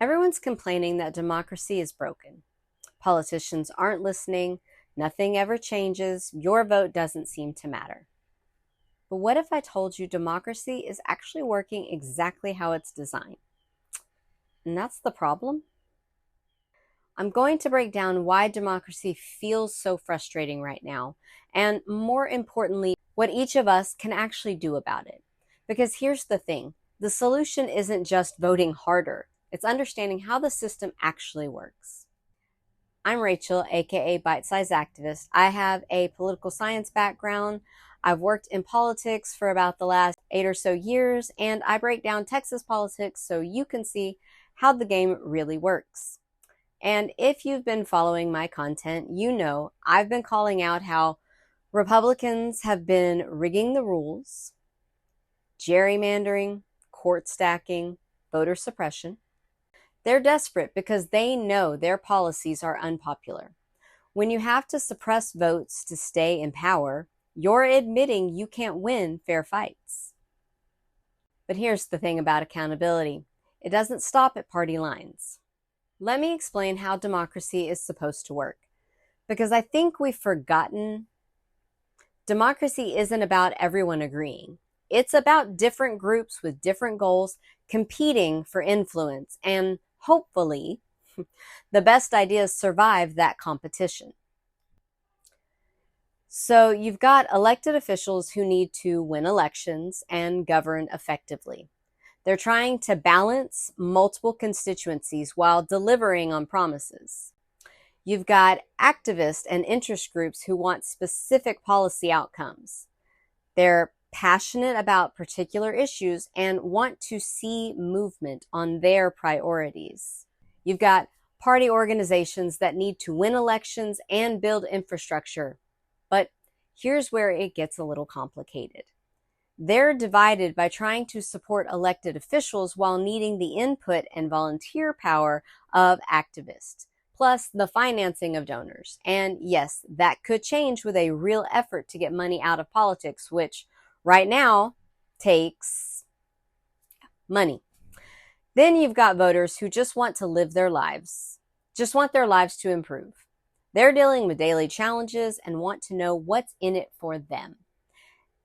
Everyone's complaining that democracy is broken. Politicians aren't listening, nothing ever changes, your vote doesn't seem to matter. But what if I told you democracy is actually working exactly how it's designed? And that's the problem. I'm going to break down why democracy feels so frustrating right now, and more importantly, what each of us can actually do about it. Because here's the thing, the solution isn't just voting harder, it's understanding how the system actually works. I'm Rachel, aka Bite Size Activist. I have a political science background. I've worked in politics for about the last 8 or so years, and I break down Texas politics so you can see how the game really works. And if you've been following my content, you know I've been calling out how Republicans have been rigging the rules, gerrymandering, court stacking, voter suppression. They're desperate because they know their policies are unpopular. When you have to suppress votes to stay in power, you're admitting you can't win fair fights. But here's the thing about accountability. It doesn't stop at party lines. Let me explain how democracy is supposed to work. Because I think we've forgotten democracy isn't about everyone agreeing. It's about different groups with different goals competing for influence, and hopefully, the best ideas survive that competition. So you've got elected officials who need to win elections and govern effectively. They're trying to balance multiple constituencies while delivering on promises. You've got activists and interest groups who want specific policy outcomes. They're passionate about particular issues and want to see movement on their priorities. You've got party organizations that need to win elections and build infrastructure. But here's where it gets a little complicated. They're divided by trying to support elected officials while needing the input and volunteer power of activists, plus the financing of donors. And yes, that could change with a real effort to get money out of politics, which right now takes money. Then you've got voters who just want to live their lives, just want their lives to improve. They're dealing with daily challenges and want to know what's in it for them.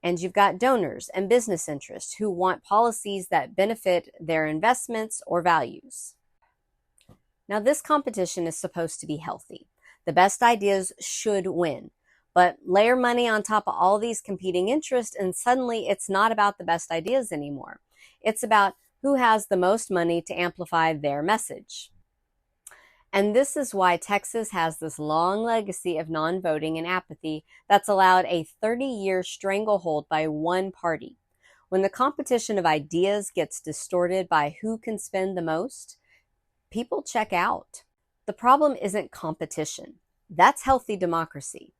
And you've got donors and business interests who want policies that benefit their investments or values. Now, this competition is supposed to be healthy. The best ideas should win. But layer money on top of all these competing interests, and suddenly it's not about the best ideas anymore. It's about who has the most money to amplify their message. And this is why Texas has this long legacy of non-voting and apathy that's allowed a 30-year stranglehold by one party. When the competition of ideas gets distorted by who can spend the most, people check out. The problem isn't competition. That's healthy democracy.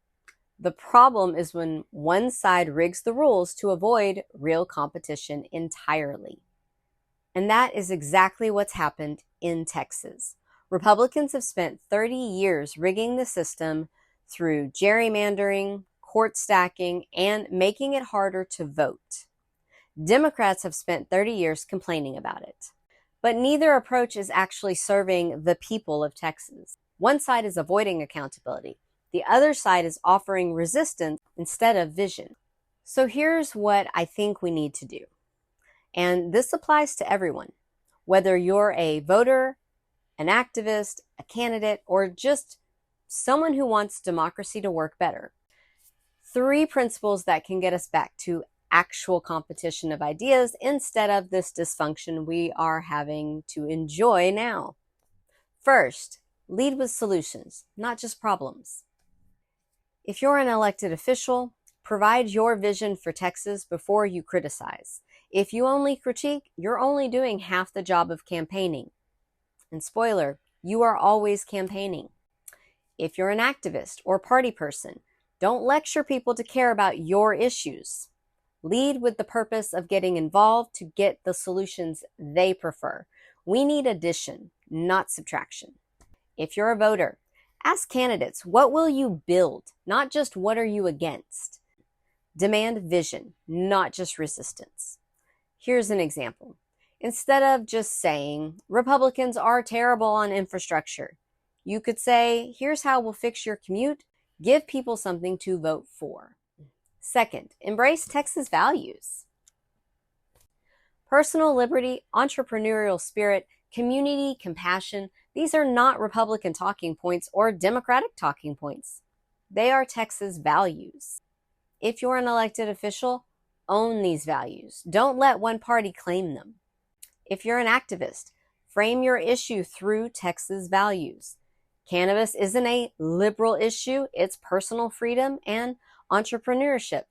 The problem is when one side rigs the rules to avoid real competition entirely. And that is exactly what's happened in Texas. Republicans have spent 30 years rigging the system through gerrymandering, court stacking, and making it harder to vote. Democrats have spent 30 years complaining about it. But neither approach is actually serving the people of Texas. One side is avoiding accountability. The other side is offering resistance instead of vision. So here's what I think we need to do. And this applies to everyone, whether you're a voter, an activist, a candidate, or just someone who wants democracy to work better. 3 principles that can get us back to actual competition of ideas instead of this dysfunction we are having to enjoy now. First, lead with solutions, not just problems. If you're an elected official, provide your vision for Texas before you criticize. If you only critique, you're only doing half the job of campaigning. And spoiler, you are always campaigning. If you're an activist or party person, don't lecture people to care about your issues. Lead with the purpose of getting involved to get the solutions they prefer. We need addition, not subtraction. If you're a voter, ask candidates, what will you build? Not just what are you against? Demand vision, not just resistance. Here's an example. Instead of just saying, Republicans are terrible on infrastructure, you could say, here's how we'll fix your commute. Give people something to vote for. Second, embrace Texas values. Personal liberty, entrepreneurial spirit, community, compassion, these are not Republican talking points or Democratic talking points. They are Texas values. If you're an elected official, own these values. Don't let one party claim them. If you're an activist, frame your issue through Texas values. Cannabis isn't a liberal issue, it's personal freedom and entrepreneurship.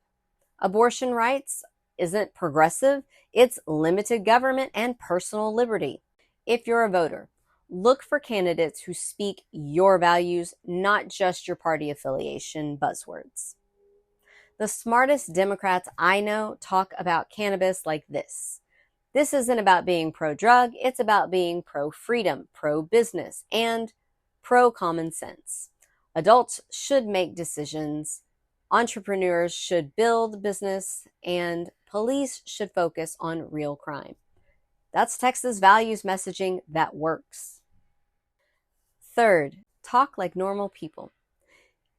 Abortion rights isn't progressive, it's limited government and personal liberty. If you're a voter, look for candidates who speak your values, not just your party affiliation buzzwords. The smartest Democrats I know talk about cannabis like this. This isn't about being pro-drug, it's about being pro-freedom, pro-business, and pro-common sense. Adults should make decisions, entrepreneurs should build business, and police should focus on real crime. That's Texas values messaging that works. Third, talk like normal people.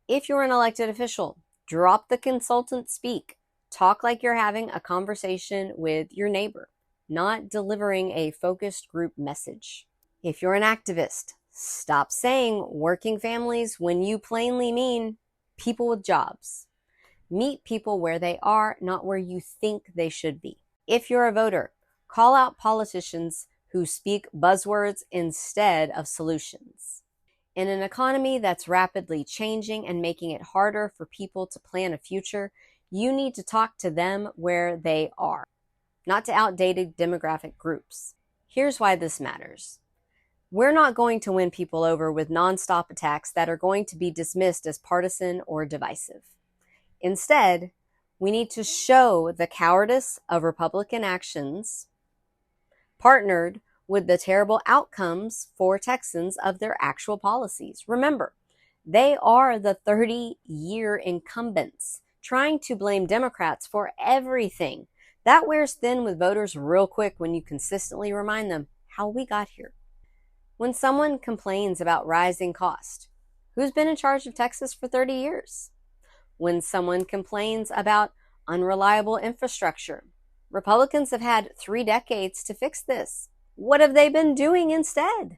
If you're an elected official, drop the consultant speak. Talk like you're having a conversation with your neighbor, not delivering a focused group message. If you're an activist, stop saying working families when you plainly mean people with jobs. Meet people where they are, not where you think they should be. If you're a voter, call out politicians who speak buzzwords instead of solutions. In an economy that's rapidly changing and making it harder for people to plan a future, you need to talk to them where they are, not to outdated demographic groups. Here's why this matters. We're not going to win people over with nonstop attacks that are going to be dismissed as partisan or divisive. Instead, we need to show the cowardice of Republican actions partnered with the terrible outcomes for Texans of their actual policies. Remember, they are the 30-year incumbents trying to blame Democrats for everything. That wears thin with voters real quick when you consistently remind them how we got here. When someone complains about rising cost, who's been in charge of Texas for 30 years? When someone complains about unreliable infrastructure, Republicans have had 3 decades to fix this. What have they been doing instead?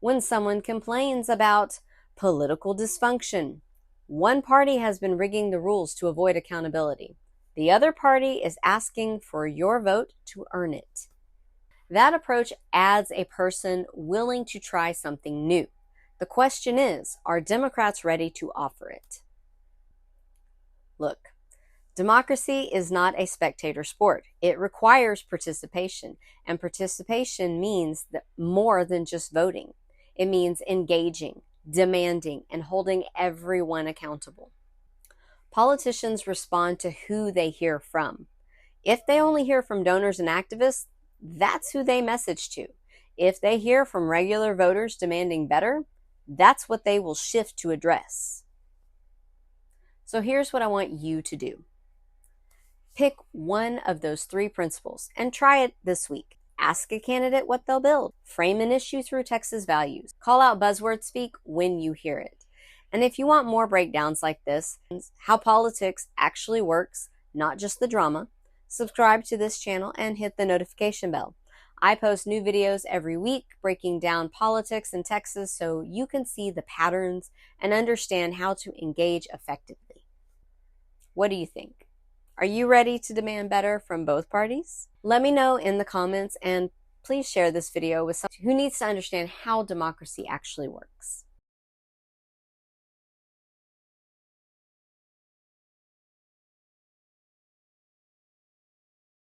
When someone complains about political dysfunction, one party has been rigging the rules to avoid accountability. The other party is asking for your vote to earn it. That approach adds a person willing to try something new. The question is, are Democrats ready to offer it? Look, democracy is not a spectator sport. It requires participation, and participation means more than just voting. It means engaging, demanding, and holding everyone accountable. Politicians respond to who they hear from. If they only hear from donors and activists, that's who they message to. If they hear from regular voters demanding better, that's what they will shift to address. So here's what I want you to do. Pick one of those 3 principles and try it this week. Ask a candidate what they'll build. Frame an issue through Texas values. Call out buzzword speak when you hear it. And if you want more breakdowns like this, how politics actually works, not just the drama, subscribe to this channel and hit the notification bell. I post new videos every week breaking down politics in Texas so you can see the patterns and understand how to engage effectively. What do you think? Are you ready to demand better from both parties? Let me know in the comments, and please share this video with someone who needs to understand how democracy actually works.